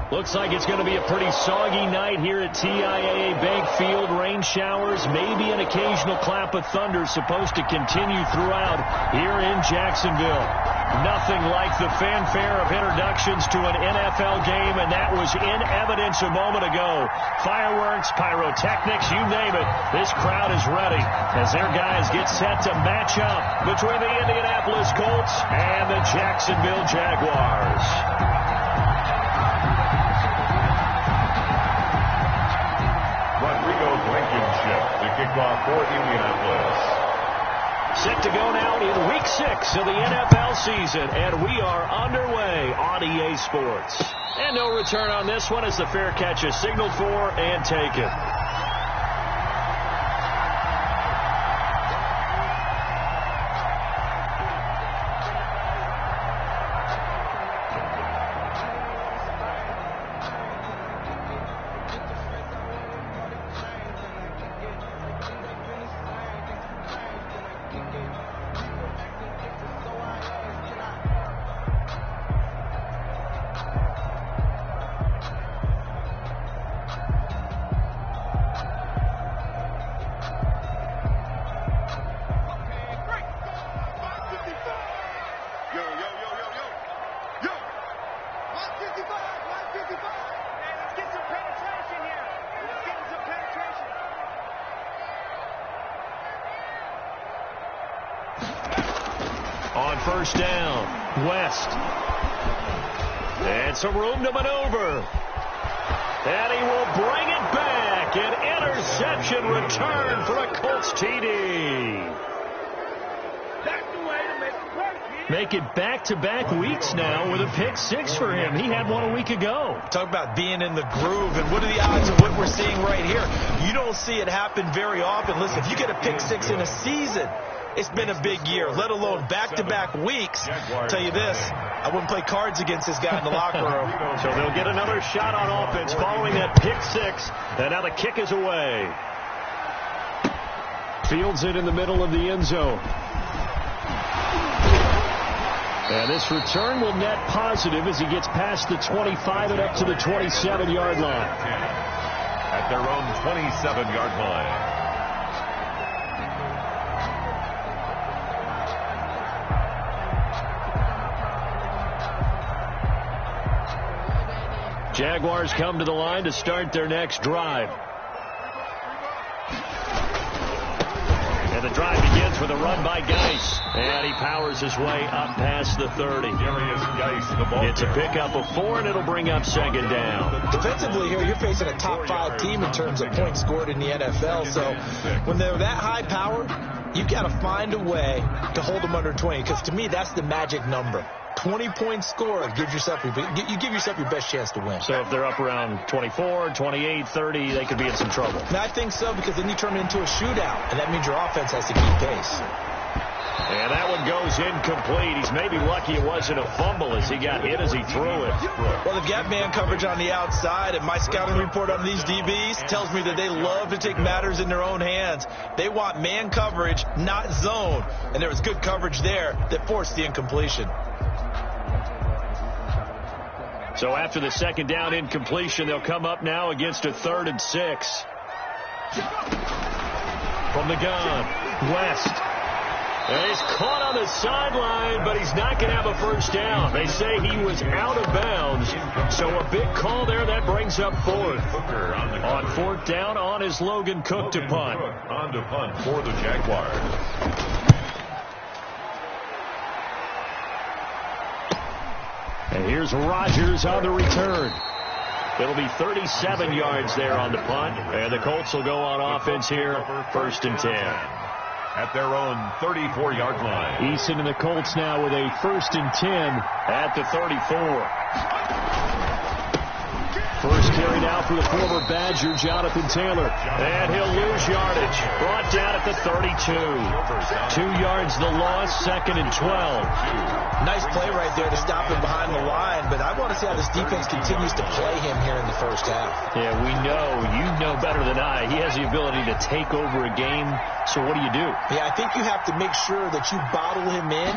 Looks like it's going to be a pretty soggy night here at TIAA Bank Field. Rain showers, maybe an occasional clap of thunder supposed to continue throughout here in Jacksonville. Nothing like the fanfare of introductions to an NFL game, and that was in evidence a moment ago. Fireworks, pyrotechnics, you name it. This crowd is ready as their guys get set to match up between the Indianapolis Colts and the Jacksonville Jaguars. The kickoff for Indianapolis. Set to go now in Week 6 of the NFL season, and we are underway on EA Sports. And no return on this one as the fair catch is signaled for and taken. On first down, West. And some room to maneuver. And he will bring it back. An interception return for a Colts TD. That's the way to make it work. Make it back-to-back weeks now with a pick six for him. He had one a week ago. Talk about being in the groove, and what are the odds of what we're seeing right here? You don't see it happen very often. Listen, if you get a pick six in a season, it's been a big year, let alone back-to-back weeks. Tell you this, I wouldn't play cards against this guy in the locker room. So they'll get another shot on offense following that pick six, and now the kick is away. Fields it in the middle of the end zone. And this return will net positive as he gets past the 25 and up to the 27-yard line. At their own 27-yard line. Jaguars come to the line to start their next drive. And the drive begins with a run by Geis. And he powers his way up past the 30. It's a pickup of 4, and it'll bring up second down. Defensively here, you're facing a top 5 team in terms of points scored in the NFL. So when they're that high powered, you've got to find a way to hold them under 20. Because to me, that's the magic number. 20 points scored gives yourself you give yourself your best chance to win. So if they're up around 24, 28, 30, they could be in some trouble. And I think so, because then you turn it into a shootout, and that means your offense has to keep pace. And that one goes incomplete. He's maybe lucky it wasn't a fumble as he got hit as he threw it. Well, they've got man coverage on the outside, and my scouting report on these DBs tells me that they love to take matters in their own hands. They want man coverage, not zone. And there was good coverage there that forced the incompletion. So after the second down incompletion, they'll come up now against a 3rd and 6. From the gun, West. And he's caught on the sideline, but he's not going to have a first down. They say he was out of bounds. So a big call there. That brings up 4th. On 4th down, on is Logan Cook to punt. On to punt for the Jaguars. And here's Rodgers on the return. It'll be 37 yards there on the punt. And the Colts will go on offense here, 1st and 10. At their own 34-yard line. Eason and the Colts now with a 1st and 10 at the 34. First carry now for the former Badger, Jonathan Taylor. And he'll lose yardage. Brought down at the 32. 2 yards the loss, 2nd and 12. Nice play right there to stop him behind the line, but I want to see how this defense continues to play him here in the first half. Yeah, we know. You know better than I. He has the ability to take over a game, so what do you do? Yeah, I think you have to make sure that you bottle him in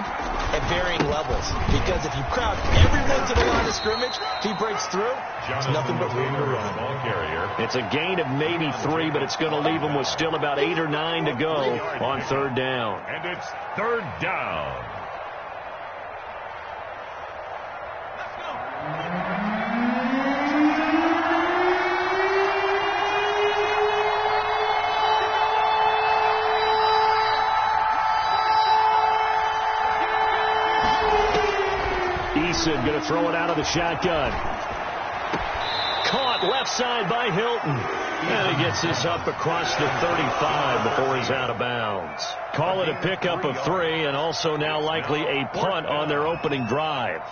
at varying levels, because if you crowd everyone to the line of scrimmage, if he breaks through, it's nothing but room to run. It's a gain of maybe 3, but it's going to leave him with still about 8 or 9 to go on 3rd down. And it's 3rd down. Eason going to throw it out of the shotgun. Caught left side by Hilton. And he gets this up across the 35 before he's out of bounds. Call it a pickup of 3, and also now likely a punt on their opening drive.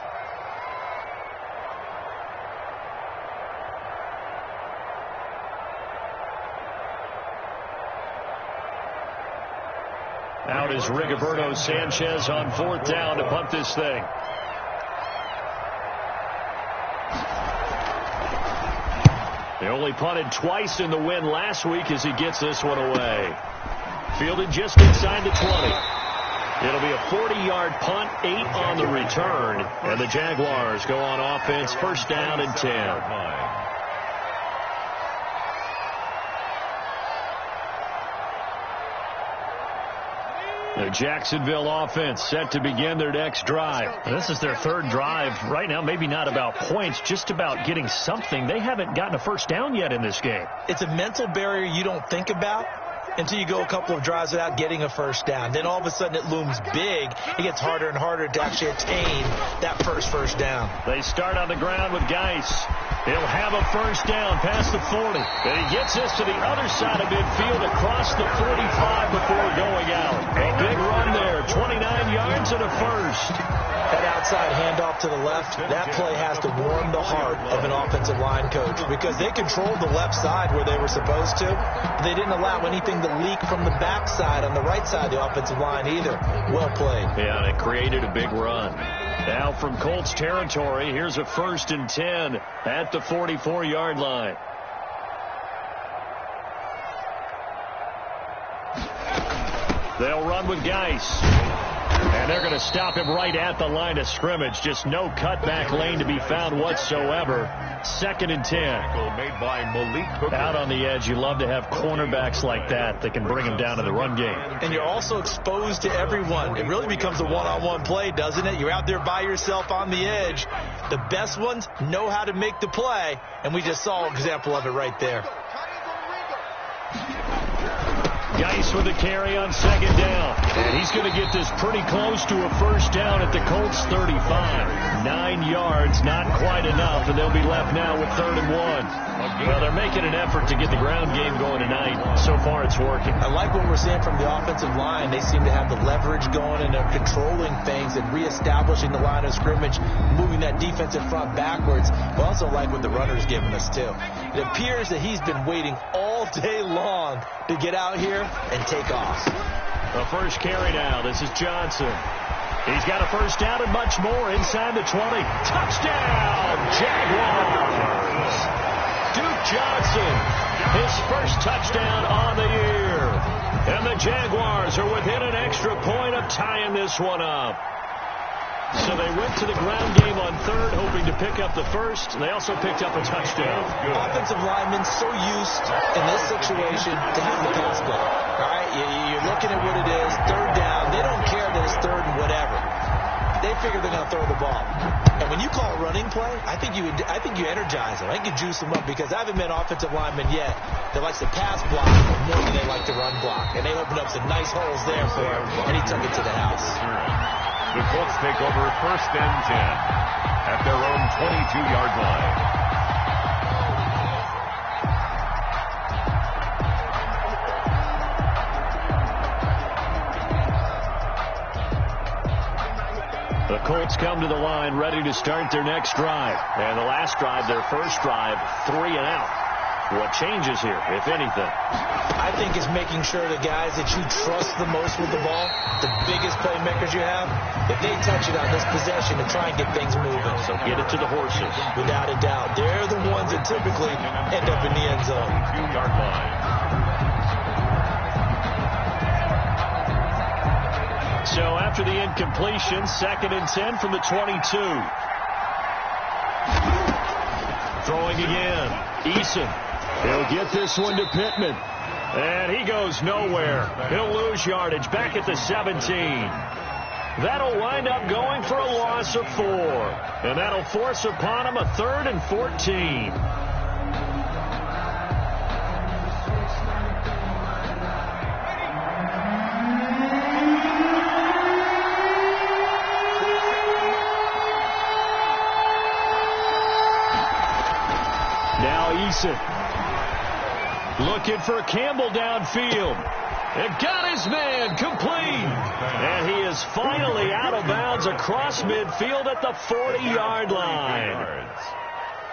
Out is Rigoberto Sanchez on 4th down to punt this thing. They only punted twice in the win last week as he gets this one away. Fielded just inside the 20. It'll be a 40-yard punt, 8 on the return. And the Jaguars go on offense, 1st down and 10. The Jacksonville offense set to begin their next drive. This is their 3rd drive. Right now, maybe not about points, just about getting something. They haven't gotten a 1st down yet in this game. It's a mental barrier you don't think about until you go a couple of drives without getting a 1st down. Then all of a sudden it looms big. It gets harder and harder to actually attain that first down. They start on the ground with Geis. He'll have a 1st down past the 40. And he gets this to the other side of midfield across the 45 before going out. A big run there, 29 yards and a 1st. That outside handoff to the left, that play has to warm the heart of an offensive line coach, because they controlled the left side where they were supposed to. But they didn't allow anything to leak from the backside on the right side of the offensive line either. Well played. Yeah, and it created a big run. Now from Colts territory, here's a 1st and 10 at the 44-yard line. They'll run with Geis. And they're going to stop him right at the line of scrimmage. Just no cutback lane to be found whatsoever. 2nd and 10. Made by Malik Hooker. Out on the edge, you love to have cornerbacks like that can bring him down to the run game. And you're also exposed to everyone. It really becomes a one-on-one play, doesn't it? You're out there by yourself on the edge. The best ones know how to make the play, and we just saw an example of it right there. Geis with a carry on 2nd down. And he's going to get this pretty close to a 1st down at the Colts 35. 9 yards, not quite enough, and they'll be left now with 3rd and 1. Well, they're making an effort to get the ground game going tonight. So far, it's working. I like what we're seeing from the offensive line. They seem to have the leverage going, and they're controlling things and reestablishing the line of scrimmage, moving that defensive front backwards. We also like what the runner's giving us, too. It appears that he's been waiting all day long to get out here and take off. The first carry now. This is Johnson. He's got a 1st down and much more inside the 20. Touchdown, Jaguars! Duke Johnson, his 1st touchdown on the year. And the Jaguars are within an extra point of tying this one up. So they went to the ground game on 3rd, hoping to pick up the 1st. They also picked up a touchdown. Offensive linemen so used in this situation to having the pass play. All right, you're looking at what it is, 3rd down. They don't care that it's 3rd and whatever. They figure they're going to throw the ball. And when you call a running play, I think you energize them. I think you juice them up, because I haven't met an offensive lineman yet that likes to pass block more than they like to run block. And they opened up some nice holes there for him, and he took it to the house. The Colts take over 1st and 10 at their own 22-yard line. The Colts come to the line ready to start their next drive. And the last drive, their first drive, 3 and out. What changes here, if anything? I think it's making sure the guys that you trust the most with the ball, the biggest playmakers you have, if they touch it on this possession to try and get things moving. So get it to the horses. Without a doubt. They're the ones that typically end up in the end zone. 2-yard line. So after the incompletion, 2nd and 10 from the 22. Throwing again. Eason. He'll get this one to Pittman. And he goes nowhere. He'll lose yardage back at the 17. That'll wind up going for a loss of 4. And that'll force upon him a 3rd and 14. Now Eason. Looking for Campbell downfield. And got his man complete. And he is finally out of bounds across midfield at the 40-yard line.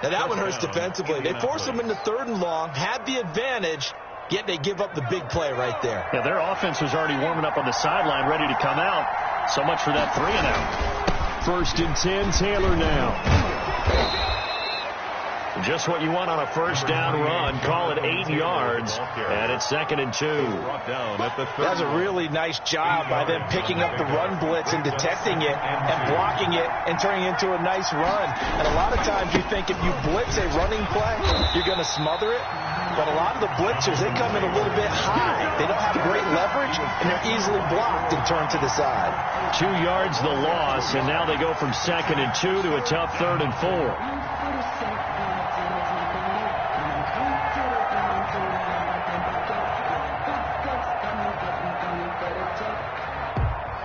Now that one hurts defensively. They forced him into 3rd and long, had the advantage, yet they give up the big play right there. Yeah, their offense was already warming up on the sideline, ready to come out. So much for that 3 and out. 1st and 10, Taylor now. Just what you want on a first down run. Call it 8 yards. And it's 2nd and 2. That's a really nice job by them picking up the run blitz and detecting it and blocking it and turning it into a nice run. And a lot of times you think if you blitz a running play, you're going to smother it. But a lot of the blitzers, they come in a little bit high. They don't have great leverage, and they're easily blocked and turned to the side. 2 yards the loss, and now they go from 2nd and 2 to a tough 3rd and 4.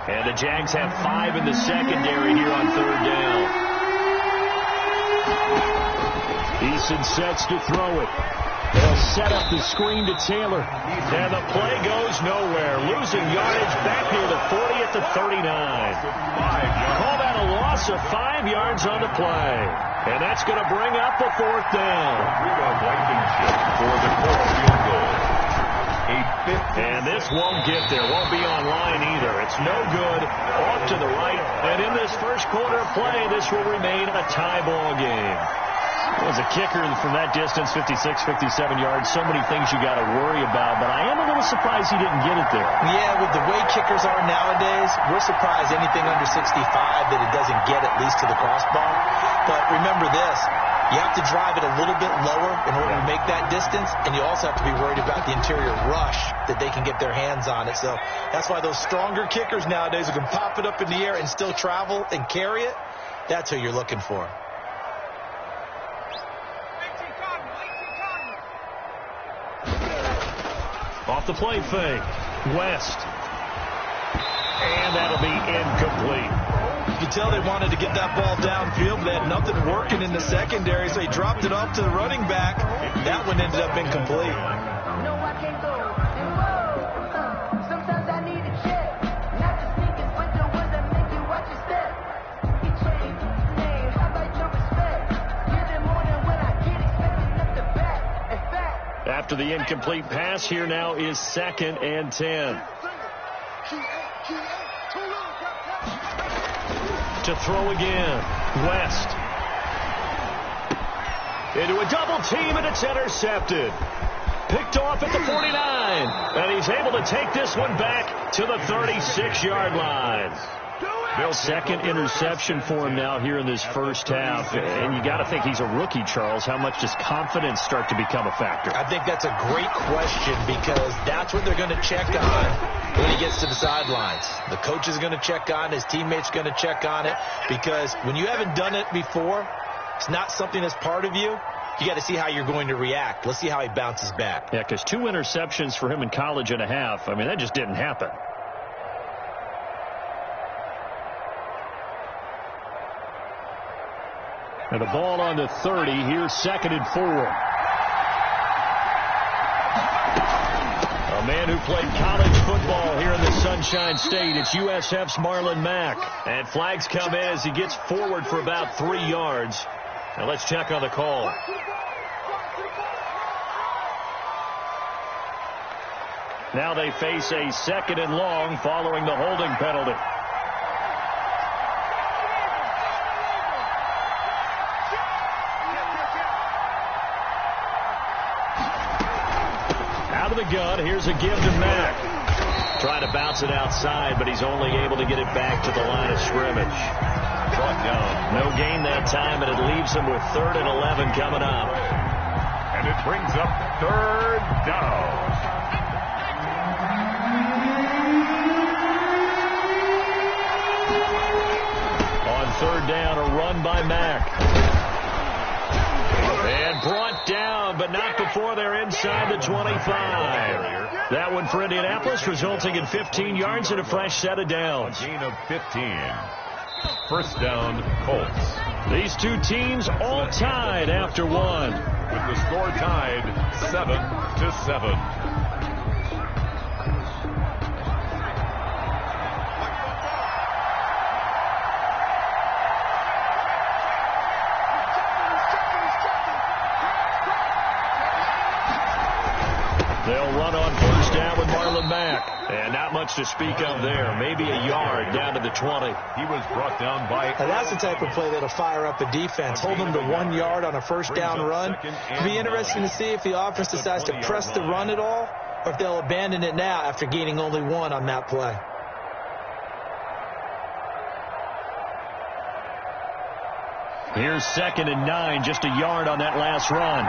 And the Jags have 5 in the secondary here on 3rd down. Eason sets to throw it. They'll set up the screen to Taylor. And the play goes nowhere. Losing yardage back near the 40 at the 39. Call that a loss of 5 yards on the play. And that's going to bring up the 4th down. For the Colts field goal. And this won't get there. Won't be online either. It's no good. Off to the right. And in this first quarter of play, this will remain a tie ball game. As a kicker from that distance, 56, 57 yards, so many things you got to worry about, but I am a little surprised he didn't get it there. Yeah, with the way kickers are nowadays, we're surprised anything under 65 that it doesn't get at least to the crossbar. But remember this, you have to drive it a little bit lower in order to make that distance, and you also have to be worried about the interior rush that they can get their hands on it. So that's why those stronger kickers nowadays who can pop it up in the air and still travel and carry it, that's who you're looking for. Off the play fake. West. And that'll be incomplete. You can tell they wanted to get that ball downfield. They had nothing working in the secondary, so he dropped it off to the running back. That one ended up incomplete. No, I can't go. Sometimes I need a check. Not the sneakers, but the ones that make you watch your step. You change name, how about your respect? Give them more than when I get expecting up the back. In fact, after the incomplete pass, here now is 2nd and 10. To throw again. West. Into a double team, and it's intercepted. Picked off at the 49. And he's able to take this one back to the 36-yard line. Bill's 2nd interception for him now here in this first half. And you got to think he's a rookie, Charles. How much does confidence start to become a factor? I think that's a great question because that's what they're going to check on when he gets to the sidelines. The coach is going to check on it. His teammates going to check on it because when you haven't done it before, it's not something that's part of you. You got to see how you're going to react. Let's see how he bounces back. Yeah, because 2 interceptions for him in college and a half. I mean, that just didn't happen. And the ball on the 30. Here's 2nd and 4. A man who played college football here in the Sunshine State. It's USF's Marlon Mack. And flags come in as he gets forward for about 3 yards. Now let's check on the call. Now they face a 2nd and long following the holding penalty. Out of the gun, here's a give to Mack. Trying to bounce it outside, but he's only able to get it back to the line of scrimmage. Brought down. No gain that time, and it leaves him with 3rd and 11 coming up. And it brings up 3rd down. On 3rd down, a run by Mack. And brought down, but not before they're inside the 25. That one for Indianapolis, resulting in 15 yards and a fresh set of downs. A gain of 15. 1st down, Colts. These two teams all tied after one. With the score tied 7-7. They'll run on 1st down with Marlon Mack. And not much to speak of there. Maybe a yard down to the 20. He was brought down by... Now that's the type of play that'll fire up a defense. Hold them to 1 yard on a 1st down run. It'll be interesting to see if the offense decides to press the run at all, or if they'll abandon it now after gaining only 1 on that play. Here's 2nd and 9, just a yard on that last run.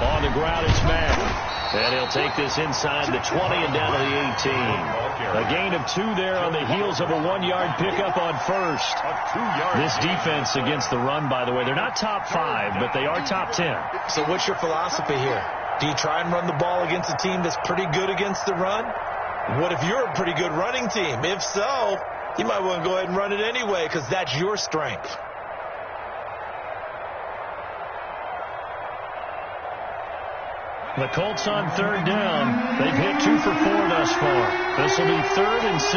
On the ground, it's Mack. And he'll take this inside the 20 and down to the 18. A gain of 2 there on the heels of a 1-yard pickup on 1st. This defense against the run, by the way, they're not top 5, but they are top 10. So what's your philosophy here? Do you try and run the ball against a team that's pretty good against the run? What if you're a pretty good running team? If so, you might want to go ahead and run it anyway because that's your strength. The Colts on 3rd down. They've hit 2 for 4 thus far. This will be 3rd and 6.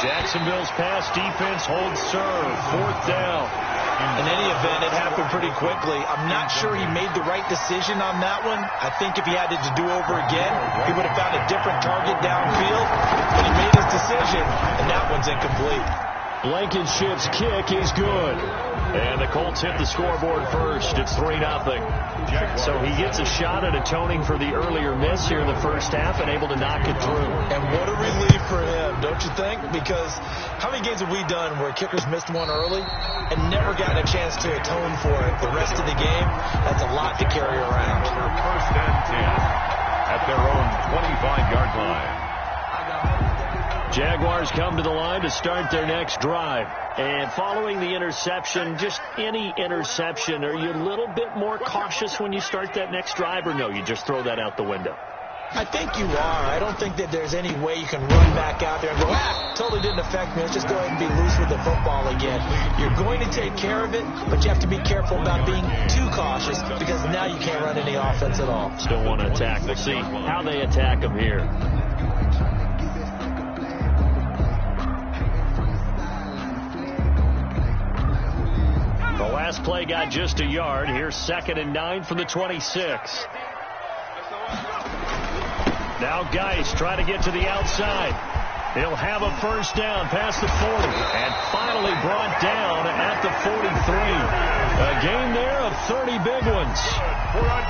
Jacksonville's pass defense holds serve. 4th down. In any event, it happened pretty quickly. I'm not sure he made the right decision on that one. I think if he had it to do over again, he would have found a different target downfield. But he made his decision, and that one's incomplete. Blankenship's kick is good. And the Colts hit the scoreboard first. It's 3-0. So he gets a shot at atoning for the earlier miss here in the first half and able to knock it through. And what a relief for him, don't you think? Because how many games have we done where kickers missed one early and never gotten a chance to atone for it the rest of the game? That's a lot to carry around. 1st and 10 at their own 25-yard line. Jaguars come to the line to start their next drive. And following the interception, just any interception, are you a little bit more cautious when you start that next drive, or no, you just throw that out the window? I think you are. I don't think that there's any way you can run back out there and go, totally didn't affect me. Let's just go ahead and be loose with the football again. You're going to take care of it, but you have to be careful about being too cautious because now you can't run any offense at all. Still want to attack. We'll see how they attack them here. The last play got just a yard. Here's 2nd and 9 from the 26. Now Geist trying to get to the outside. He'll have a 1st down past the 40. And finally brought down at the 43. A gain there of 30 big ones.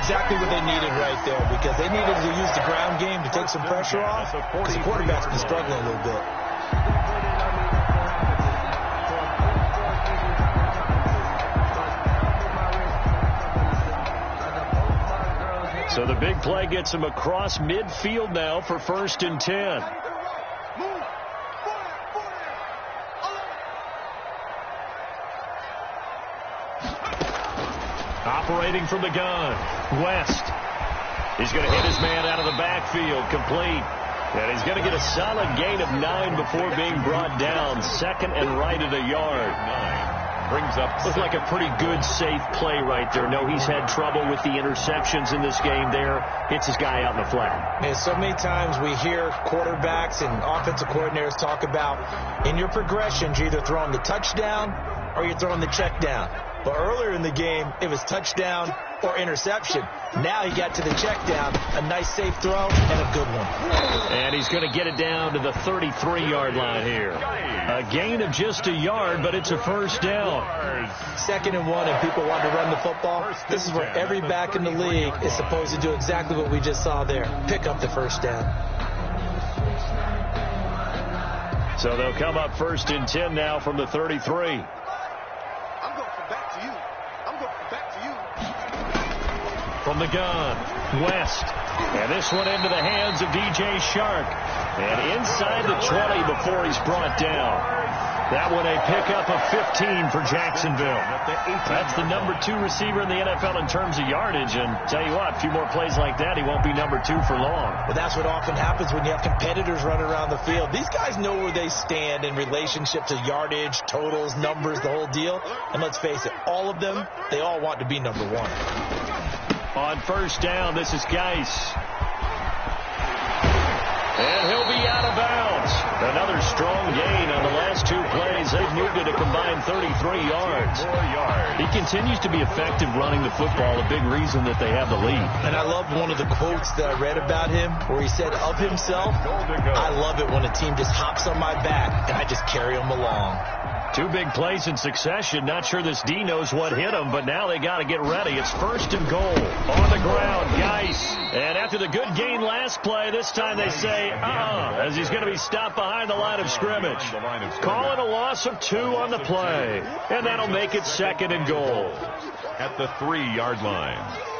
Exactly what they needed right there because they needed to use the ground game to take some pressure off because the quarterback's been struggling a little bit. So the big play gets him across midfield now for 1st and 10. Operating from the gun, West. He's going to hit his man out of the backfield, complete. And he's going to get a solid gain of 9 before being brought down. 2nd and right at a yard. brings up... Looks like a pretty good, safe play right there. No, he's had trouble with the interceptions in this game there. Hits his guy out in the flat. And so many times we hear quarterbacks and offensive coordinators talk about in your progressions, you're either throwing the touchdown or you're throwing the check down. But earlier in the game, it was touchdown or interception. Now he got to the check down, a nice safe throw, and a good one. And he's going to get it down to the 33-yard line here. A gain of just a yard, but it's a first down. 2nd and 1, and people want to run the football. This is where every back in the league is supposed to do exactly what we just saw there. Pick up the first down. So they'll come up 1st and 10 now from the 33. From the gun, West. And this one into the hands of DJ Shark. And inside the 20 before he's brought down. That one a pickup of 15 for Jacksonville. That's the number 2 receiver in the NFL in terms of yardage. And tell you what, a few more plays like that, he won't be number 2 for long. Well, that's what often happens when you have competitors running around the field. These guys know where they stand in relationship to yardage, totals, numbers, the whole deal. And let's face it, all of them, they all want to be number 1. On first down, this is Geis. And he'll be out of bounds. Another strong gain on the last 2 plays. They've moved it a combined 33 yards. He continues to be effective running the football, a big reason that they have the lead. And I love one of the quotes that I read about him where he said of himself, I love it when a team just hops on my back and I just carry them along. 2 big plays in succession. Not sure this D knows what hit him, but now they got to get ready. It's 1st and goal. On the ground, Geis. And after the good gain last play, this time they say, as he's going to be stopped behind the line of scrimmage. Call it a loss of 2 on the play. And that'll make it 2nd and goal. At the 3-yard line.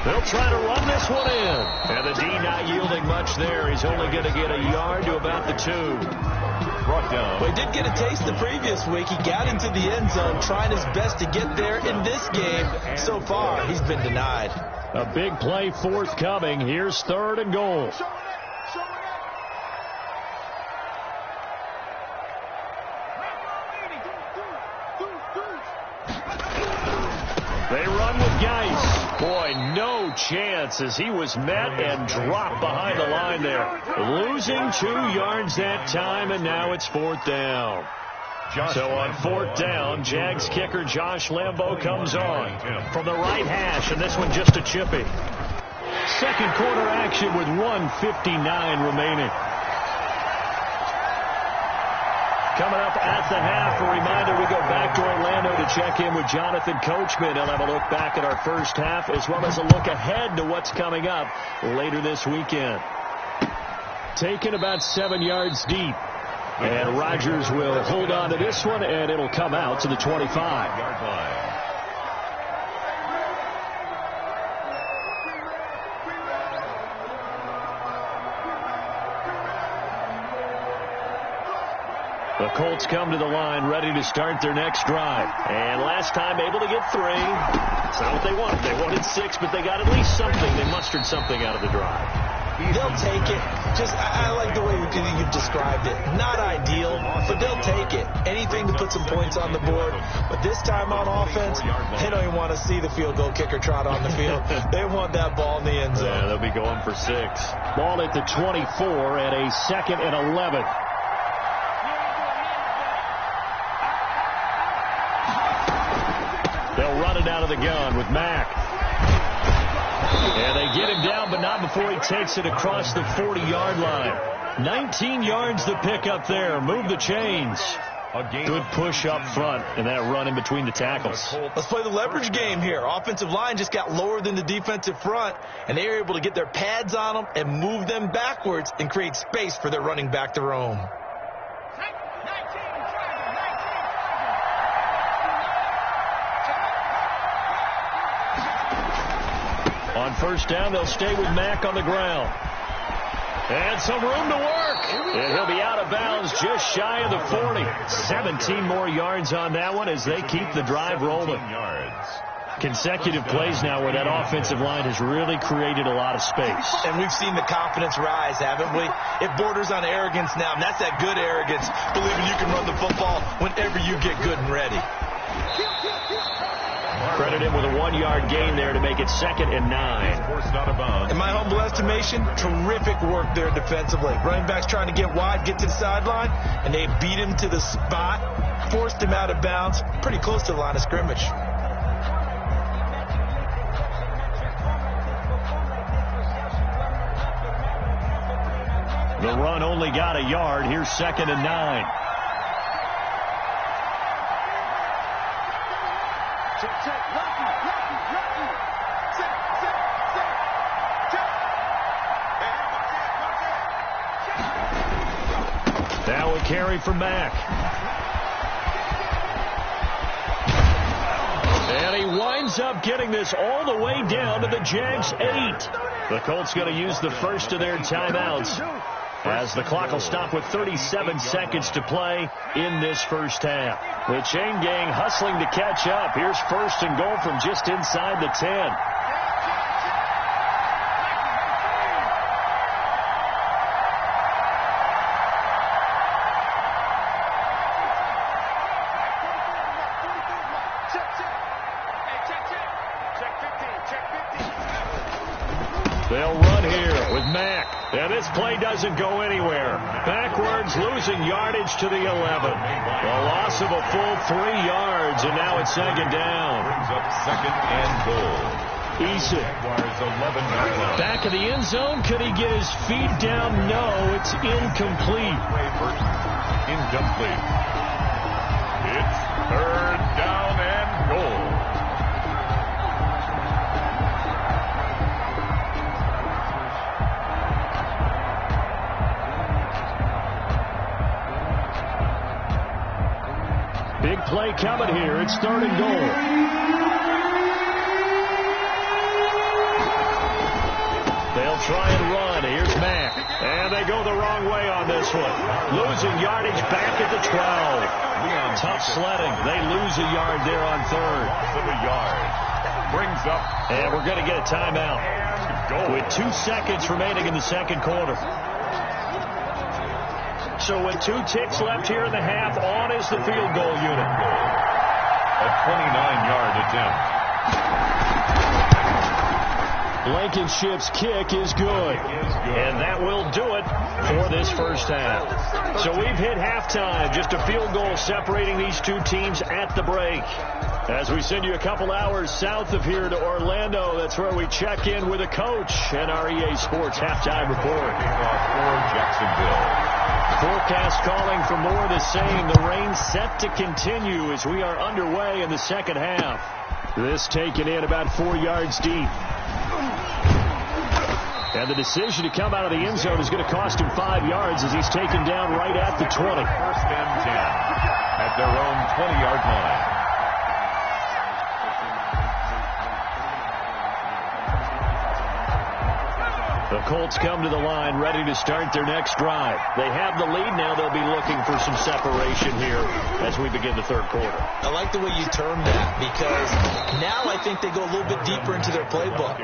They'll try to run this one in. And the D not yielding much there. He's only going to get a yard to about the 2. Brought down. Well, he did get a taste the previous week. He got into the end zone, trying his best to get there in this game. So far, he's been denied. A big play forthcoming. Here's 3rd and goal. They run with Geis. Boy, no chance as he was met and dropped behind the line there. Losing 2 yards that time, and now it's 4th down. So on 4th down, Jags kicker Josh Lambo comes on from the right hash, and this one just a chippy. 2nd quarter action with 1:59 remaining. Coming up at the half, a reminder, we go back to Orlando to check in with Jonathan Coachman. He'll have a look back at our first half as well as a look ahead to what's coming up later this weekend. Taken about 7 yards deep. And Rodgers will hold on to this one, and it'll come out to the 25-yard line. The Colts come to the line ready to start their next drive. And last time able to get 3. It's not what they wanted. They wanted 6, but they got at least something. They mustered something out of the drive. They'll take it. I like the way you've described it. Not ideal, but they'll take it. Anything to put some points on the board. But this time on offense, they don't even want to see the field goal kicker trot on the field. They want that ball in the end zone. Yeah, they'll be going for 6. Ball at the 24 at a 2nd and 11. They'll run it out of the gun with Mack. And they get him down, but not before he takes it across the 40-yard line. 19 yards to pick up there. Move the chains. Good push up front, and that run in between the tackles. Let's play the leverage game here. Offensive line just got lower than the defensive front, and they were able to get their pads on them and move them backwards and create space for their running back to roam. On first down, they'll stay with Mack on the ground. And some room to work. And he'll be out of bounds just shy of the 40. 17 more yards on that one as they keep the drive rolling. Consecutive plays now where that offensive line has really created a lot of space. And we've seen the confidence rise, haven't we? It borders on arrogance now, and that's that good arrogance, believing you can run the football whenever you get good and ready. Credit him with a 1-yard gain there to make it 2nd and 9. In my humble estimation, terrific work there defensively. Running backs trying to get wide, get to the sideline, and they beat him to the spot, forced him out of bounds, pretty close to the line of scrimmage. The run only got a yard. Here's 2nd and 9. Now a carry from Mack. And he winds up getting this all the way down to the Jags 8. The Colts going to use the first of their timeouts, as the clock will stop with 37 seconds to play in this first half. The chain gang hustling to catch up. Here's 1st and goal from just inside the 10. They'll run here with Mack. And this play doesn't go anywhere. Backwards, losing yardage to the 11. A loss of a full 3 yards, and now it's 2nd down. Brings up 2nd and goal. Eason. Back of the end zone. Could he get his feet down? No, it's incomplete. Incomplete. It's 3rd down and goal. Big play coming here. It's 3rd and goal. They'll try and run. Here's Mack. And they go the wrong way on this one. Losing yardage back at the 12. Tough sledding. They lose a yard there on 3rd. Loss of a yard. Brings up. And we're going to get a timeout with 2 seconds remaining in the 2nd quarter. So with 2 ticks left here in the half, on is the field goal unit. A 29-yard attempt. Blankenship's kick is good. And that will do it for this first half. So we've hit halftime. Just a field goal separating these two teams at the break. As we send you a couple hours south of here to Orlando, that's where we check in with a coach and our EA Sports halftime report. For Jacksonville. Forecast calling for more of the same. The rain set to continue as we are underway in the second half. This taken in about 4 yards deep. And the decision to come out of the end zone is going to cost him 5 yards as he's taken down right at the 20. 1st and 10 at their own 20-yard line. The Colts come to the line ready to start their next drive. They have the lead now. They'll be looking for some separation here as we begin the 3rd quarter. I like the way you termed that, because now I think they go a little bit deeper into their playbook.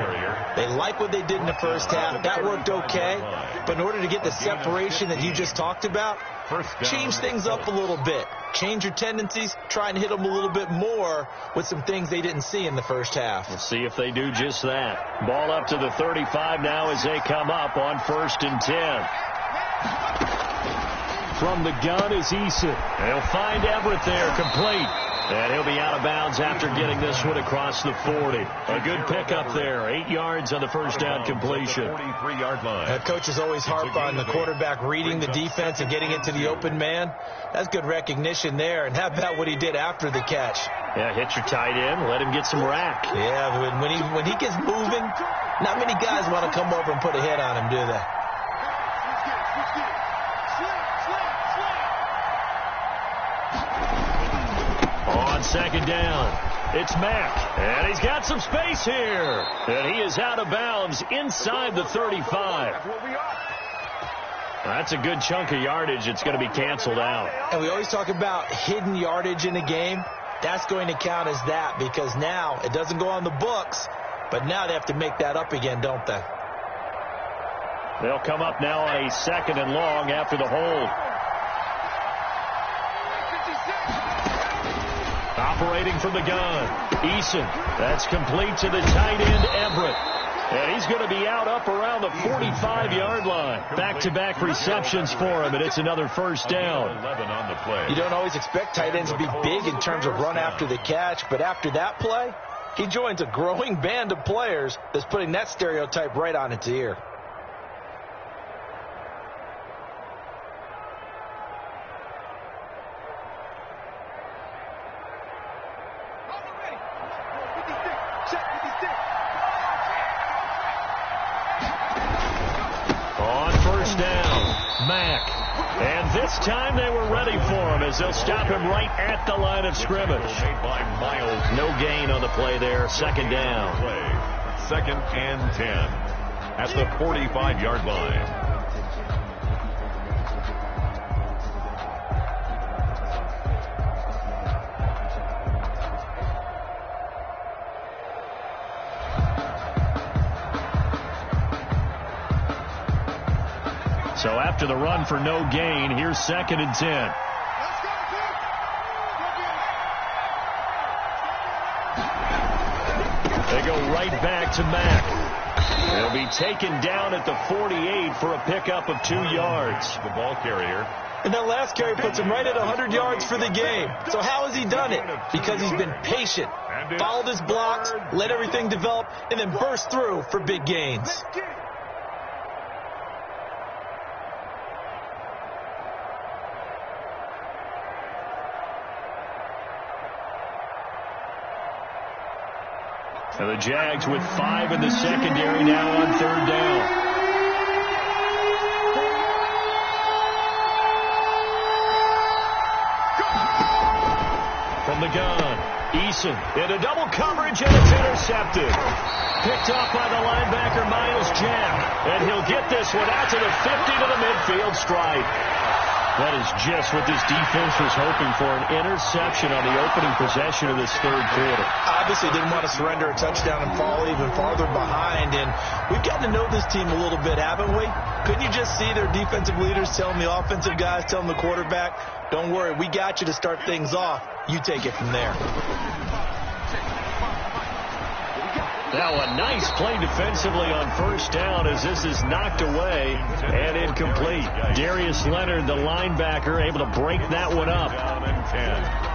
They like what they did in the first half. That worked okay. But in order to get the separation that you just talked about, change things up a little bit. Change your tendencies. Try and hit them a little bit more with some things they didn't see in the first half. We'll see if they do just that. Ball up to the 35 now as they come up on 1st and 10. From the gun is Eason. They'll find Everett there, complete. And he'll be out of bounds after getting this one across the 40. A good pickup there. 8 yards on the first down completion. 43-yard line. Coaches always harp on the quarterback reading the defense and getting it to the open man. That's good recognition there. And how about what he did after the catch? Yeah, hit your tight end. Let him get some rack. Yeah, when he gets moving, not many guys want to come over and put a hit on him, do they? On 2nd down, it's Mack, and he's got some space here, and he is out of bounds inside the 35. That's a good chunk of yardage. It's going to be canceled out. And we always talk about hidden yardage in a game. That's going to count as that because now it doesn't go on the books, but now they have to make that up again, don't they? They'll come up now on a 2nd and long after the hold. Operating from the gun, Eason. That's complete to the tight end, Everett. And he's going to be out up around the 45-yard line. Back-to-back receptions for him, and it's another first down. You don't always expect tight ends to be big in terms of run after the catch, but after that play, he joins a growing band of players that's putting that stereotype right on its ear. This time they were ready for him as they'll stop him right at the line of scrimmage. No gain on the play there. 2nd down. 2nd and 10 at the 45-yard line. So after the run for no gain, here's 2nd and 10. They go right back to Mack. They'll be taken down at the 48 for a pickup of 2 yards. The ball carrier. And that last carry puts him right at 100 yards for the game. So how has he done it? Because he's been patient, followed his blocks, let everything develop, and then burst through for big gains. And the Jags with 5 in the secondary now on 3rd down. From the gun, Eason into double coverage, and it's intercepted. Picked off by the linebacker, Miles Jack. And he'll get this one out to the 50 to the midfield stripe. That is just what this defense was hoping for, an interception on the opening possession of this 3rd quarter. Obviously didn't want to surrender a touchdown and fall even farther behind, and we've gotten to know this team a little bit, haven't we? Couldn't you just see their defensive leaders telling the offensive guys, telling the quarterback, don't worry, we got you to start things off. You take it from there. Now a nice play defensively on 1st down as this is knocked away and incomplete. Darius Leonard, the linebacker, able to break that one up. Down and 10.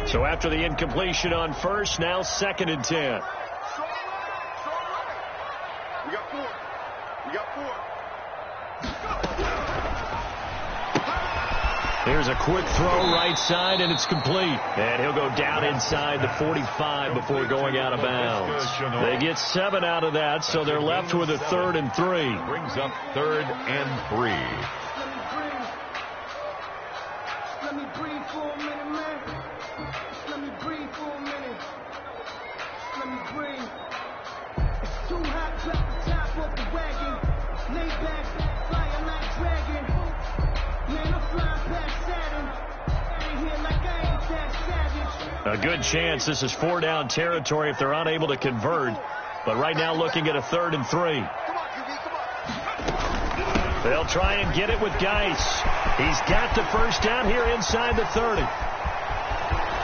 So after the incompletion on 1st, now 2nd and 10. We got 4. We got 4. Here's a quick throw right side, and it's complete. And he'll go down inside the 45 before going out of bounds. They get 7 out of that, so they're left with a 3rd and 3. Brings up 3rd and 3. Let me breathe for a minute, man. Let me breathe for a minute. Let me breathe. It's too hot, drop the top off the wagon. Lay back, flying like dragon. Man, I'm flying past Saturn. Ain't here like I ain't that savage. A good chance this is 4-down territory if they're unable to convert. But right now looking at a 3rd and 3. They'll try and get it with Geis. He's got the 1st down here inside the 30.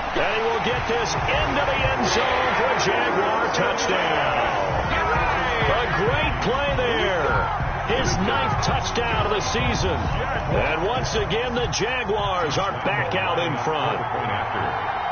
And he will get this into the end zone for a Jaguar touchdown. A great play there. His 9th touchdown of the season. And once again, the Jaguars are back out in front.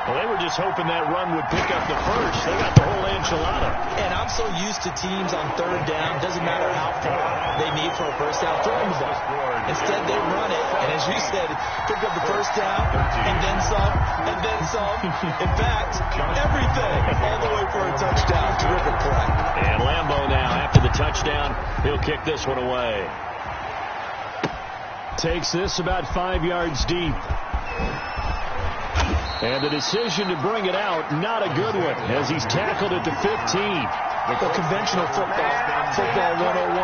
Well, they were just hoping that run would pick up the 1st. They got the whole enchilada. And I'm so used to teams on 3rd down, doesn't matter how far they need for a 1st down throwing the ball. Instead, they run it, and as as you said, picked up the first down, and then some, and then some. In fact, everything, all the way for a touchdown. Terrific play. And Lambeau now, after the touchdown, he'll kick this one away. Takes this about 5 yards deep. And the decision to bring it out, not a good one, as he's tackled at the 15. The conventional football 101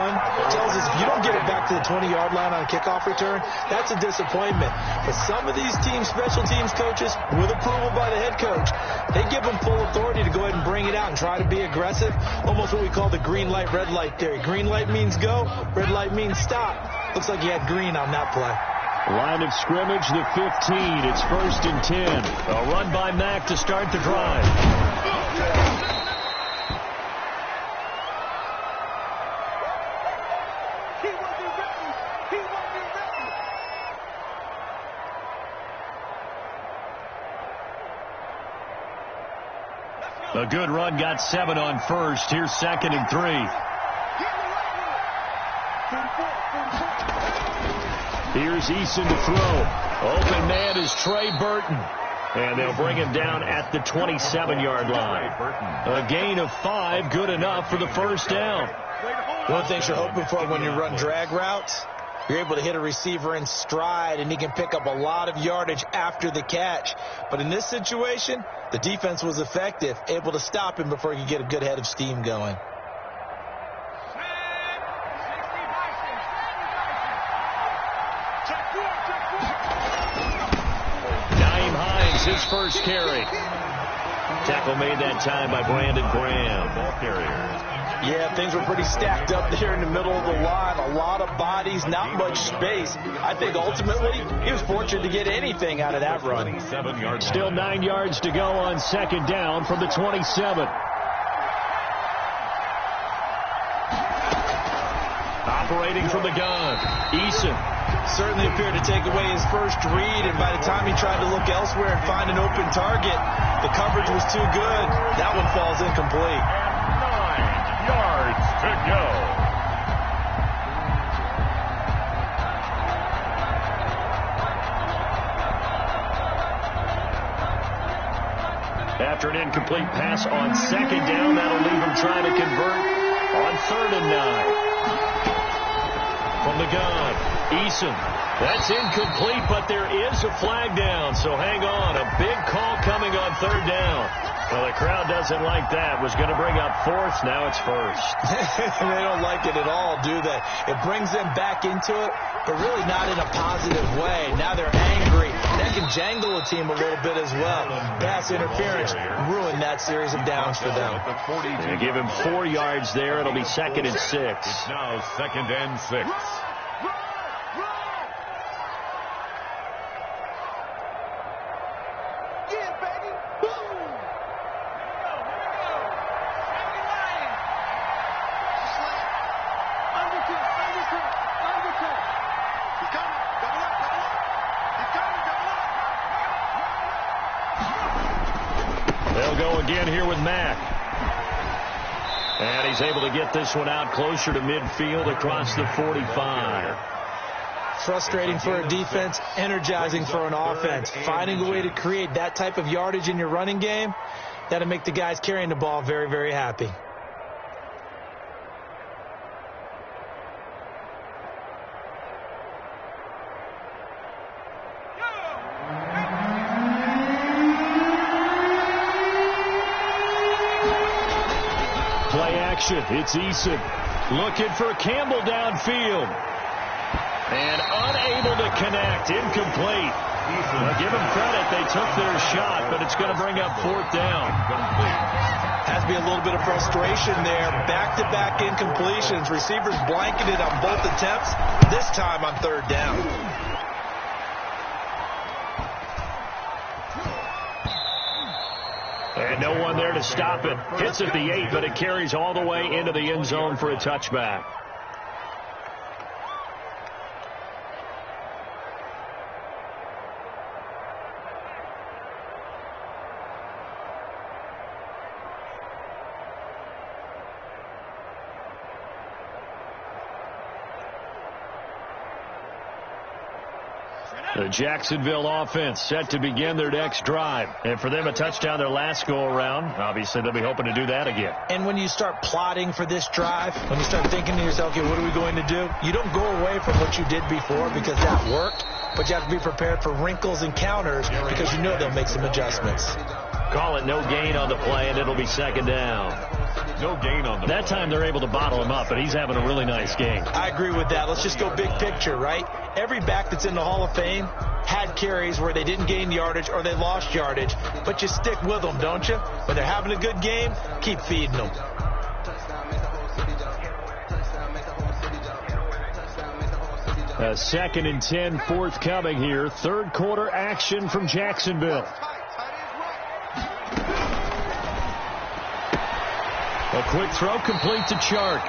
tells us if you don't get it back to the 20-yard line on a kickoff return, that's a disappointment. But some of these teams, special teams coaches, with approval by the head coach, they give them full authority to go ahead and bring it out and try to be aggressive, almost what we call the green light, red light theory. Green light means go, red light means stop. Looks like he had green on that play. Line of scrimmage, the 15. It's 1st and 10. A run by Mack to start the drive. A good run, got 7 on first. Here's 2nd and 3. Here's Eason to throw. Open man is Trey Burton. And they'll bring him down at the 27-yard line. A gain of 5, good enough for the first down. One of the things you're hoping for when you run drag routes, you're able to hit a receiver in stride, and he can pick up a lot of yardage after the catch. But in this situation, the defense was effective, able to stop him before he could get a good head of steam going. Naeem Hines, his first carry. Tackle made that time by Brandon Graham. Ball carrier. Yeah, things were pretty stacked up there in the middle of the line. A lot of bodies, not much space. I think ultimately he was fortunate to get anything out of that run. Still 9 yards to go on 2nd down from the 27. Operating from the gun, Eason. Certainly appeared to take away his first read, and by the time he tried to look elsewhere and find an open target, the coverage was too good. That one falls incomplete. 9 yards to go. After an incomplete pass on 2nd down, that'll leave him trying to convert on 3rd and 9. From the gun, Eason. That's incomplete, but there is a flag down, so hang on. A big call coming on 3rd down. Well, the crowd doesn't like that. Was going to bring up 4th. Now it's 1st. They don't like it at all, do they? It brings them back into it, but really not in a positive way. Now they're angry. That can jangle a team a little bit as well. Pass interference ruined that series of downs for them. They give him 4 yards there. It'll be 2nd and 6. It's now 2nd and 6. They'll go again here with Mack. And he's able to get this one out closer to midfield across the 45. Frustrating for a defense, energizing for an offense. Finding a way to create that type of yardage in your running game, that'll make the guys carrying the ball very, very happy. Play action. It's Eason looking for Campbell downfield. And unable to connect. Incomplete. Now give them credit. They took their shot, but it's going to bring up 4th down. Has to be a little bit of frustration there. Back-to-back incompletions. Receivers blanketed on both attempts, this time on 3rd down. And no one there to stop it. Hits at the 8, but it carries all the way into the end zone for a touchback. The Jacksonville offense set to begin their next drive. And for them, a touchdown their last go-around. Obviously, they'll be hoping to do that again. And when you start plotting for this drive, when you start thinking to yourself, okay, what are we going to do? You don't go away from what you did before because that worked, but you have to be prepared for wrinkles and counters because you know they'll make some adjustments. Call it no gain on the play, and it'll be second down. No gain on the That play. time they're able to bottle him up, and he's having a really nice game. I agree with that. Let's just go big picture, right? Every back that's in the Hall of Fame had carries where they didn't gain yardage or they lost yardage, but you stick with them, don't you? When they're having a good game, keep feeding them. A 2nd and 10 forthcoming here. Third quarter action from Jacksonville. A quick throw complete to Chark.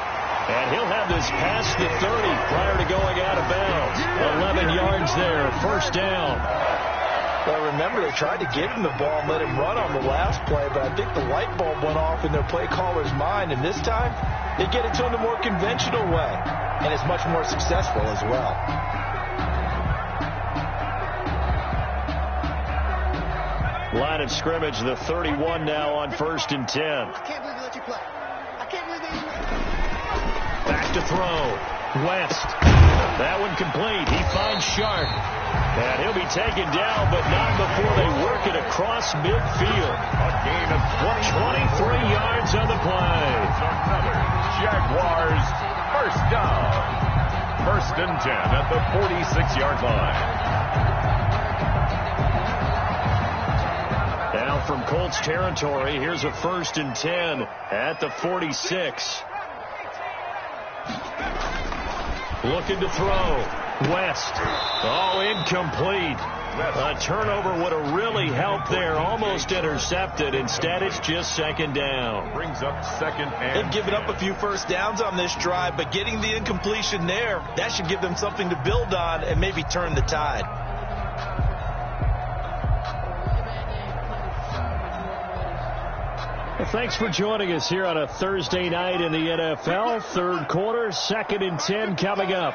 And he'll have this past the 30 prior to going out of bounds. 11 yards there, first down. Well, remember, they tried to give him the ball and let him run on the last play, but I think the light bulb went off in their play caller's mind, and this time they get it to him the more conventional way, and it's much more successful as well. Line of scrimmage, the 31 now on 1st and 10. I can't believe they let you play. I can't believe they... Back to throw. West. That one complete. He finds Sharp. And he'll be taken down, but not before they work it across midfield. A gain of 23 yards on the play. Another Jaguars first down. 1st and 10 at the 46-yard line. Now from Colts territory, here's a 1st and 10 at the 46. Looking to throw. West. Oh, incomplete. A turnover would have really helped there. Almost intercepted. Instead, it's just 2nd down. Brings up 2nd and... They've given up a few first downs on this drive, but getting the incompletion there, that should give them something to build on and maybe turn the tide. Well, thanks for joining us here on a Thursday night in the NFL. Third quarter, 2nd and 10 coming up.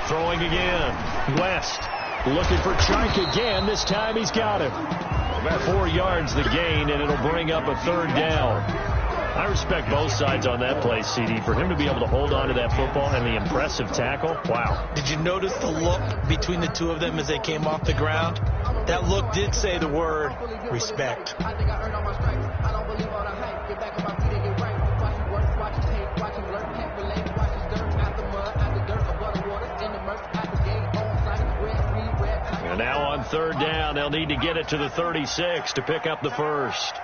Throwing again. West looking for Chark again. This time he's got him. About 4 yards the gain, and it'll bring up a 3rd down. I respect both sides on that play, CD. For him to be able to hold on to that football and the impressive tackle, wow. Did you notice the look between the two of them as they came off the ground? That look did say the word respect. I think I earned all my stripes. I don't believe all the hype. Get back on my feet and get right. Watch him work, watch his tape, watch him learn, can't relate. Watch his dirt, after mud, after dirt, above the water, in the murk, at the gate, on site, red, green, red. And now on 3rd down, they'll need to get it to the 36 to pick up the first.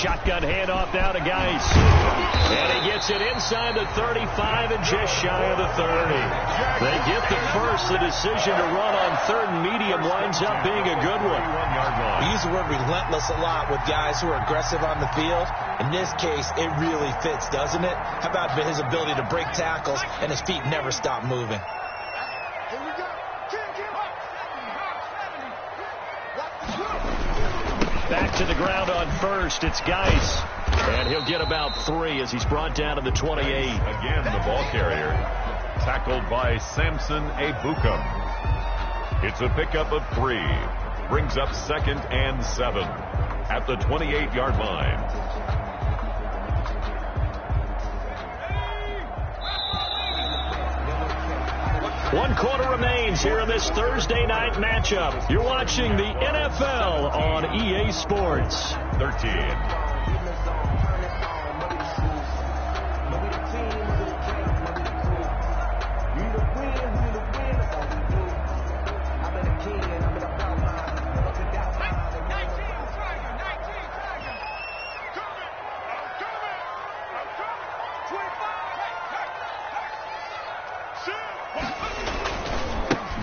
Shotgun handoff now to Geis. And he gets it inside the 35 and just shy of the 30. They get the first. The decision to run on 3rd and medium winds up being a good one. We use the word relentless a lot with guys who are aggressive on the field. In this case, it really fits, doesn't it? How about his ability to break tackles and his feet never stop moving? Back to the ground on 1st. It's Geis. And he'll get about 3 as he's brought down to the 28. Again, the ball carrier. Tackled by Samson Ebukam. It's a pickup of 3. Brings up 2nd and 7 at the 28-yard line. One quarter remains here in this Thursday night matchup. You're watching the NFL on EA Sports. 13.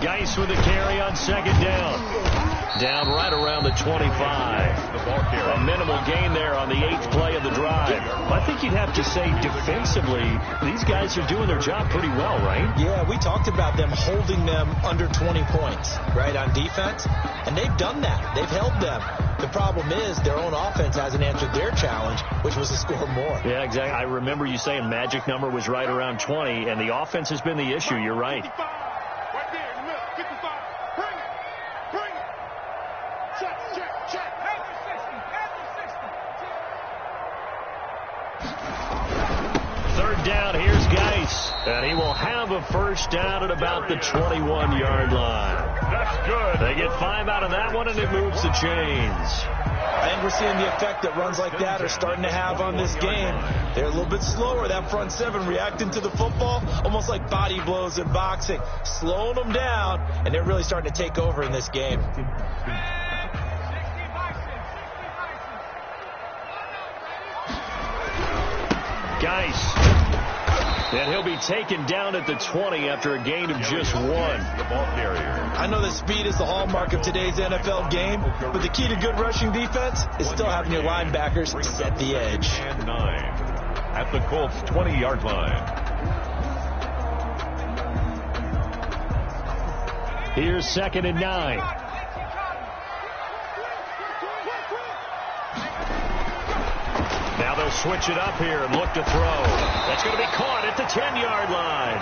Geis with a carry on 2nd down. Down right around the 25. A minimal gain there on the 8th play of the drive. I think you'd have to say defensively, these guys are doing their job pretty well, right? Yeah, we talked about them holding them under 20 points, right, on defense. And they've done that. They've held them. The problem is their own offense hasn't answered their challenge, which was to score more. Yeah, exactly. I remember you saying magic number was right around 20, and the offense has been the issue. You're right. Third down, here's Geis, and he will have a first down at about the 21-yard line. That's good. They get 5 out of that one, and it moves the chains. I think we're seeing the effect that runs like that are starting to have on this game. They're a little bit slower, that front seven, reacting to the football, almost like body blows in boxing, slowing them down, and they're really starting to take over in this game. Geis. And he'll be taken down at the 20 after a gain of just 1. The ball carrier. I know that speed is the hallmark of today's NFL game, but the key to good rushing defense is still having your linebackers set the edge. And 9 at the Colts 20-yard line. Here's 2nd and 9. Now they'll switch it up here and look to throw. That's going to be caught at the 10-yard line.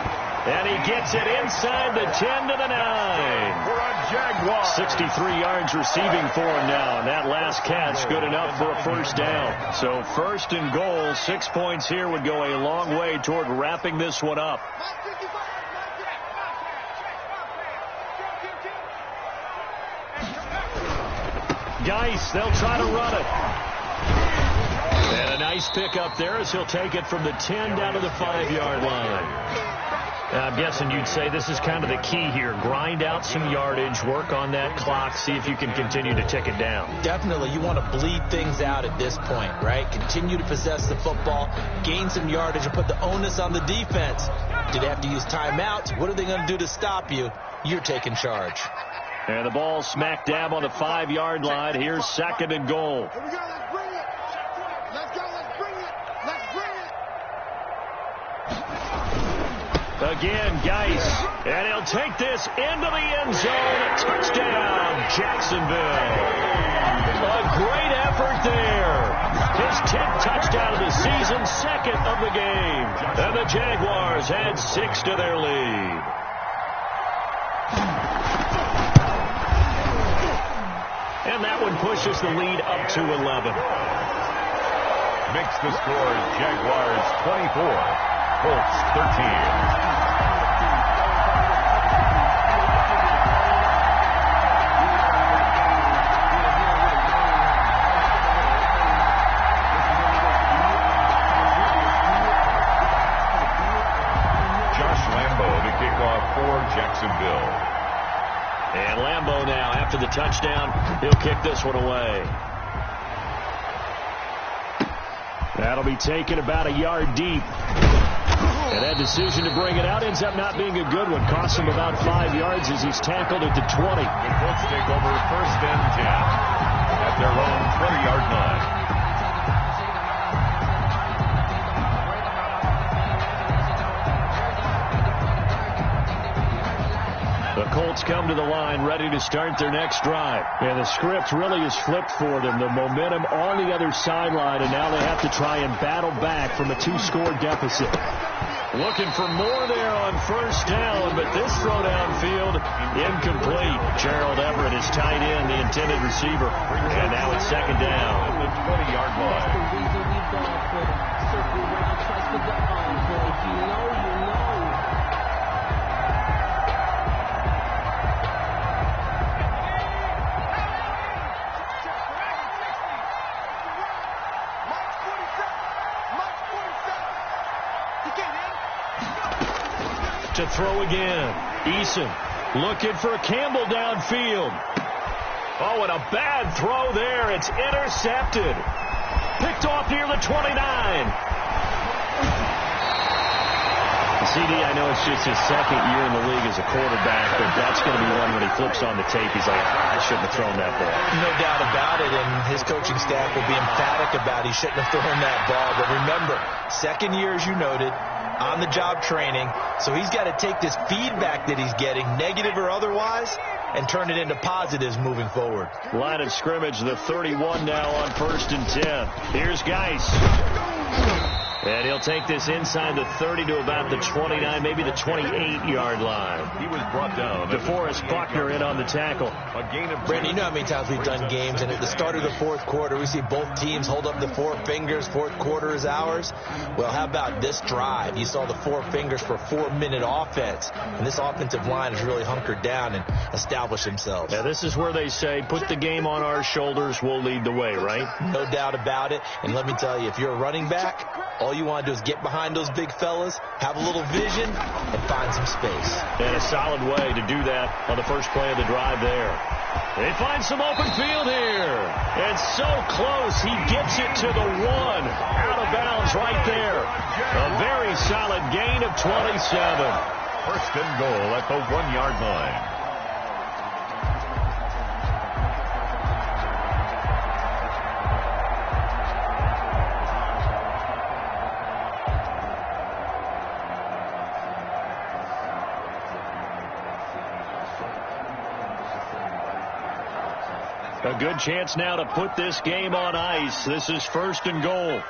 And he gets it inside the 10 to the 9. For a Jaguar. 63 yards receiving for him now. And that last catch good enough for a first down. So 1st and goal, 6 points here would go a long way toward wrapping this one up. Geis, they'll try to run it. And a nice pick up there as he'll take it from the 10 down to the 5-yard line. I'm guessing you'd say this is kind of the key here. Grind out some yardage, work on that clock, see if you can continue to tick it down. Definitely, you want to bleed things out at this point, right? Continue to possess the football, gain some yardage, and put the onus on the defense. Do they have to use timeouts? What are they going to do to stop you? You're taking charge. And the ball smack dab on the 5-yard line. Here's 2nd and goal. Here we go. Let's bring it. Let's go. Let's bring it. Let's bring it. Again, Geis. And he'll take this into the end zone. Touchdown, Jacksonville. A great effort there. His 10th touchdown of the season, 2nd of the game. And the Jaguars add 6 to their lead. And that one pushes the lead up to 11. Makes the score Jaguars 24, Colts 13. Jacksonville. And Lambeau now, after the touchdown, he'll kick this one away. That'll be taken about a yard deep. And that decision to bring it out ends up not being a good one. Costs him about 5 yards as he's tackled at the 20. The Colts take over 1st and 10 at their own 20-yard line. The Colts come to the line ready to start their next drive. And the script really is flipped for them. The momentum on the other sideline, and now they have to try and battle back from a 2-score deficit. Looking for more there on 1st down, but this throw downfield incomplete. Gerald Everett is tied in, the intended receiver. And now it's 2nd down. At the 20-yard line. To throw again. Eason looking for Campbell downfield. Oh, and a bad throw there. It's intercepted. Picked off near the 29. CD, I know it's just his second year in the league as a quarterback, but that's going to be one when he flips on the tape. He's like, I shouldn't have thrown that ball. No doubt about it, and his coaching staff will be emphatic about he shouldn't have thrown that ball. But remember, second year, as you noted, on-the-job training, so he's got to take this feedback that he's getting, negative or otherwise, and turn it into positives moving forward. Line of scrimmage, the 31 now on 1st and 10. Here's Geis. And he'll take this inside the 30 to about the 29, maybe the 28-yard line. He was brought down. DeForest Buckner in on the tackle. A gain of Brandon, you know how many times we've done games, and at the start of the fourth quarter, we see both teams hold up the four fingers, fourth quarter is ours. Well, how about this drive? You saw the four fingers for a 4-minute offense, and this offensive line has really hunkered down and established themselves. Yeah, this is where they say, put the game on our shoulders, we'll lead the way, right? No doubt about it, and let me tell you, if you're a running back, all you want to do is get behind those big fellas, have a little vision, and find some space. And a solid way to do that on the first play of the drive there. They find some open field here. And so close, he gets it to the 1. Out of bounds right there. A very solid gain of 27. First and goal at the 1-yard line. A good chance now to put this game on ice. This is 1st and goal.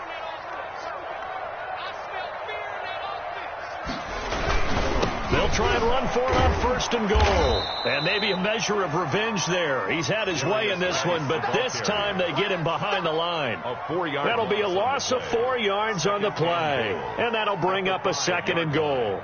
They'll try and run for it on 1st and goal. And maybe a measure of revenge there. He's had his way in this one, but this time they get him behind the line. That'll be a loss of 4 yards on the play. And that'll bring up a 2nd and goal.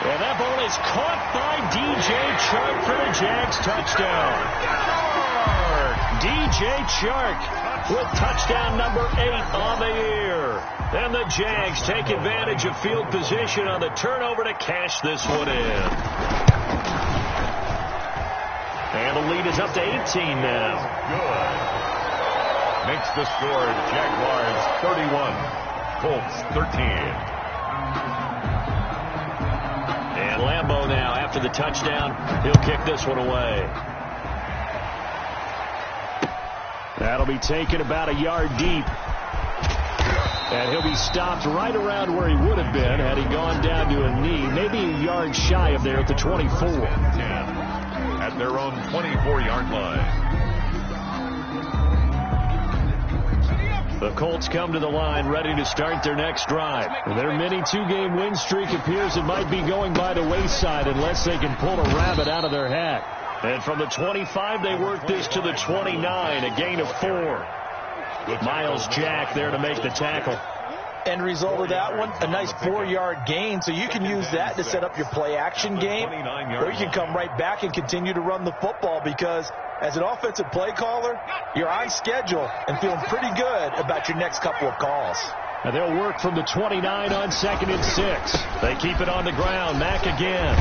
And that ball is caught by D.J. Chark for the Jags touchdown. D.J. Chark with touchdown number 8 on the year. And the Jags take advantage of field position on the turnover to cash this one in. And the lead is up to 18 now. Good. Makes the score Jaguars 31, Colts 13. And Lambeau now, after the touchdown, he'll kick this one away. That'll be taken about a yard deep. And he'll be stopped right around where he would have been had he gone down to a knee, maybe a yard shy of there at the 24. At their own 24-yard line. The Colts come to the line ready to start their next drive. Their mini 2-game win streak appears it might be going by the wayside unless they can pull a rabbit out of their hat. And from the 25, they work this to the 29, a gain of 4. Miles Jack there to make the tackle. End result of that one, a nice 4-yard gain, so you can use that to set up your play-action game, or you can come right back and continue to run the football because as an offensive play caller, you're on schedule and feeling pretty good about your next couple of calls. And they'll work from the 29 on 2nd and 6. They keep it on the ground. Mack again.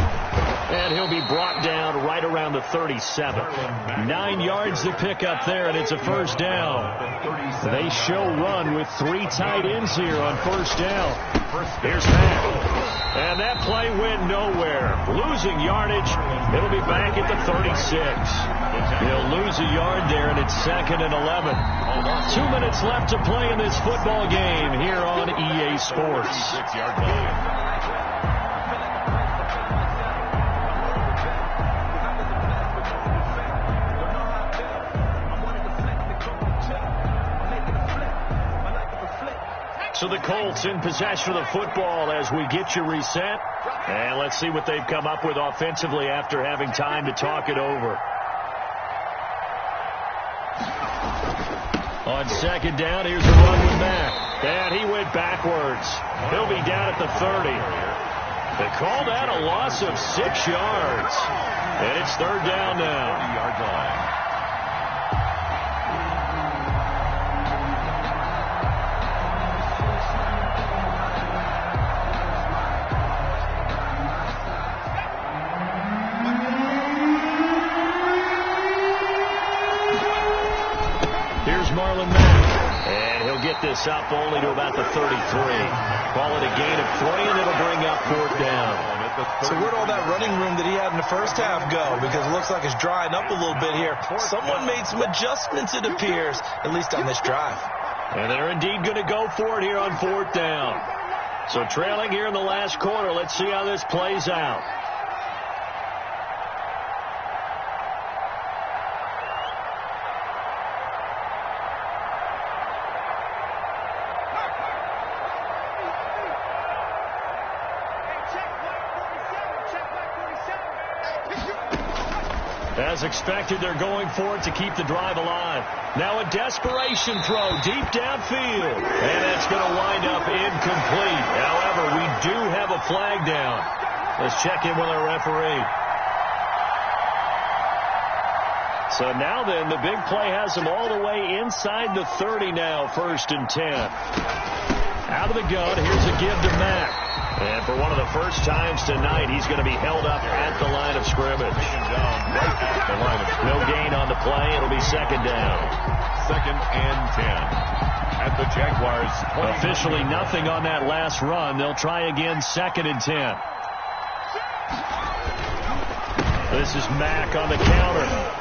And he'll be brought down right around the 37. 9 yards to pick up there, and it's a first down. They show run with 3 tight ends here on first down. Here's Mack. And that play went nowhere. Losing yardage. It'll be back at the 36. They'll lose a yard there, and it's 2nd and 11. 2 minutes left to play in this football game here on EA Sports. 6-yard line. So the Colts in possession of the football as we get you reset. And let's see what they've come up with offensively after having time to talk it over. On 2nd down, here's a run with Mack. And he went backwards. He'll be down at the 30. They call that a loss of 6 yards. And it's 3rd down now. 30-yard line. Marlon Mack. And he'll get this up only to about the 33. Call it a gain of 3, and it'll bring up 4th down. So where'd all that running room that he had in the first half go? Because it looks like it's drying up a little bit here. Someone made some adjustments, it appears, at least on this drive. And they're indeed going to go for it here on 4th down. So trailing here in the last quarter. Let's see how this plays out. As expected, they're going for it to keep the drive alive. Now a desperation throw deep downfield. And that's going to wind up incomplete. However, we do have a flag down. Let's check in with our referee. So now then, the big play has them all the way inside the 30 now, 1st and 10. Out of the gun, here's a give to Mack. And for one of the first times tonight, he's going to be held up at the line of scrimmage. No gain on the play. It'll be 2nd down. 2nd and 10. At the Jaguars. Officially nothing on that last run. They'll try again 2nd and 10. This is Mack on the counter.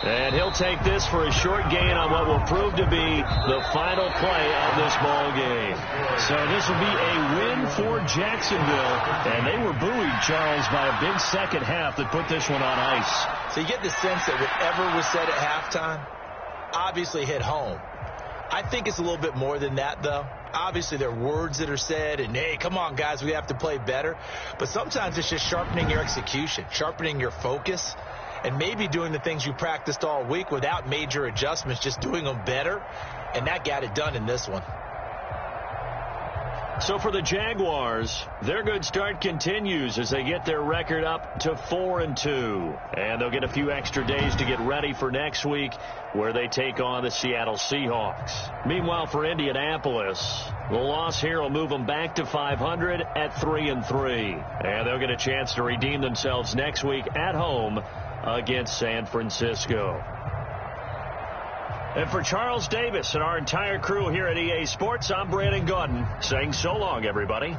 And he'll take this for a short gain on what will prove to be the final play of this ball game. So this will be a win for Jacksonville. And they were buoyed, Charles, by a big second half that put this one on ice. So you get the sense that whatever was said at halftime obviously hit home. I think it's a little bit more than that, though. Obviously, there are words that are said, and, hey, come on, guys, we have to play better. But sometimes it's just sharpening your execution, sharpening your focus, and maybe doing the things you practiced all week without major adjustments, just doing them better. And that got it done in this one. So for the Jaguars, their good start continues as they get their record up to 4-2. And they'll get a few extra days to get ready for next week, where they take on the Seattle Seahawks. Meanwhile, for Indianapolis, the loss here will move them back to 500 at 3-3. And they'll get a chance to redeem themselves next week at home against San Francisco. And for Charles Davis and our entire crew here at EA Sports, I'm Brandon Gaudin saying so long, everybody.